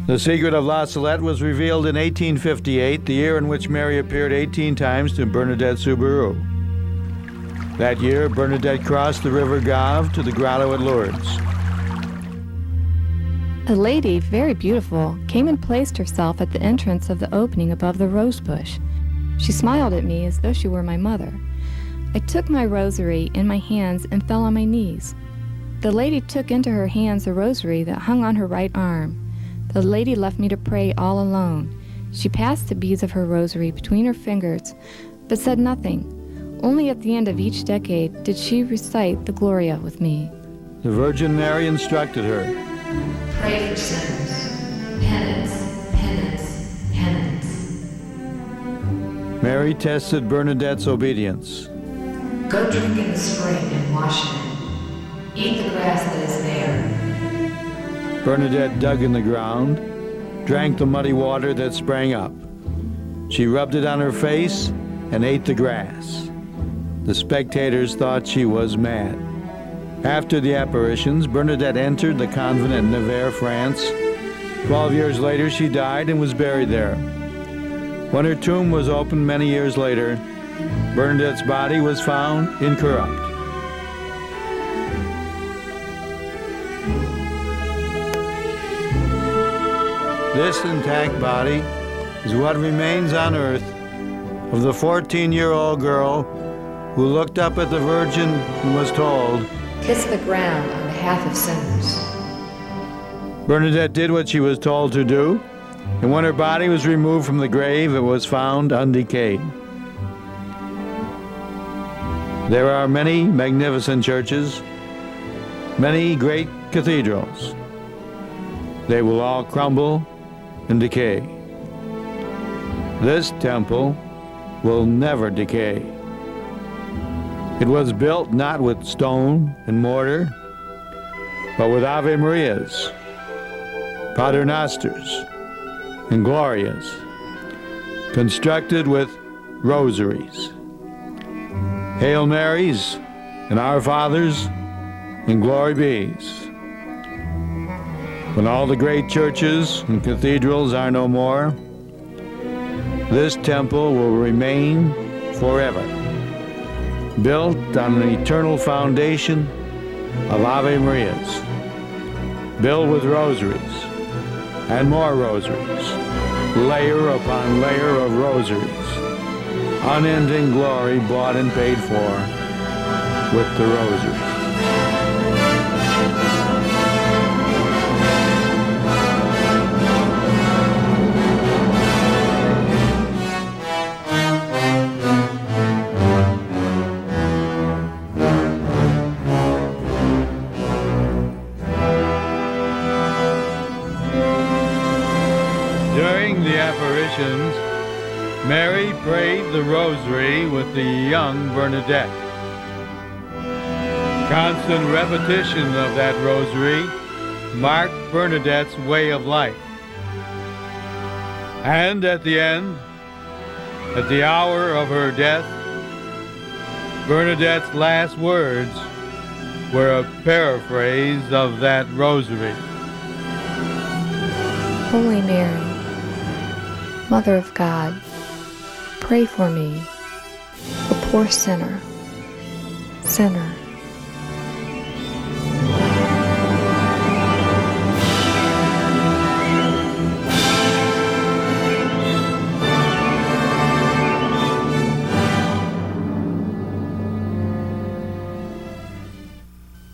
The secret of La Salette was revealed in 1858, the year in which Mary appeared 18 times to Bernadette Soubirous. That year, Bernadette crossed the river Gave to the grotto at Lourdes. A lady, very beautiful, came and placed herself at the entrance of the opening above the rose bush. She smiled at me as though she were my mother. I took my rosary in my hands and fell on my knees. The lady took into her hands the rosary that hung on her right arm. The lady left me to pray all alone. She passed the beads of her rosary between her fingers, but said nothing. Only at the end of each decade did she recite the Gloria with me. The Virgin Mary instructed her. Pray for sinners. Penance, penance, penance. Mary tested Bernadette's obedience. Go drink in the spring and wash in it. Eat the grass that is there. Bernadette dug in the ground, drank the muddy water that sprang up. She rubbed it on her face and ate the grass. The spectators thought she was mad. After the apparitions, Bernadette entered the convent in Nevers, France. 12 years later, she died and was buried there. When her tomb was opened many years later, Bernadette's body was found incorrupt. This intact body is what remains on earth of the 14-year-old girl who looked up at the Virgin and was told, Kiss the ground on behalf of sinners. Bernadette did what she was told to do, and when her body was removed from the grave, it was found undecayed. There are many magnificent churches, many great cathedrals. They will all crumble and decay. This temple will never decay. It was built not with stone and mortar, but with Ave Marias, Paternosters, and Glorias, constructed with rosaries, Hail Marys, and Our Fathers, and Glory Bees. When all the great churches and cathedrals are no more, this temple will remain forever, built on an eternal foundation of Ave Marias, built with rosaries and more rosaries, layer upon layer of rosaries, unending glory bought and paid for with the rosary. During the apparitions, Mary prayed the rosary with the young Bernadette. Constant repetition of that rosary marked Bernadette's way of life. And at the end, at the hour of her death, Bernadette's last words were a paraphrase of that rosary. Holy Mary, Mother of God, pray for me, a poor sinner.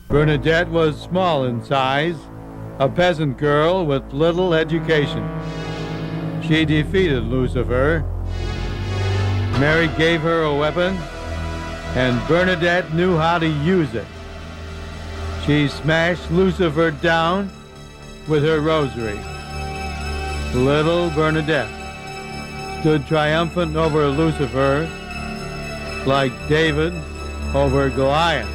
Bernadette was small in size, a peasant girl with little education. She defeated Lucifer. Mary gave her a weapon, and Bernadette knew how to use it. She smashed Lucifer down with her rosary. Little Bernadette stood triumphant over Lucifer like David over Goliath.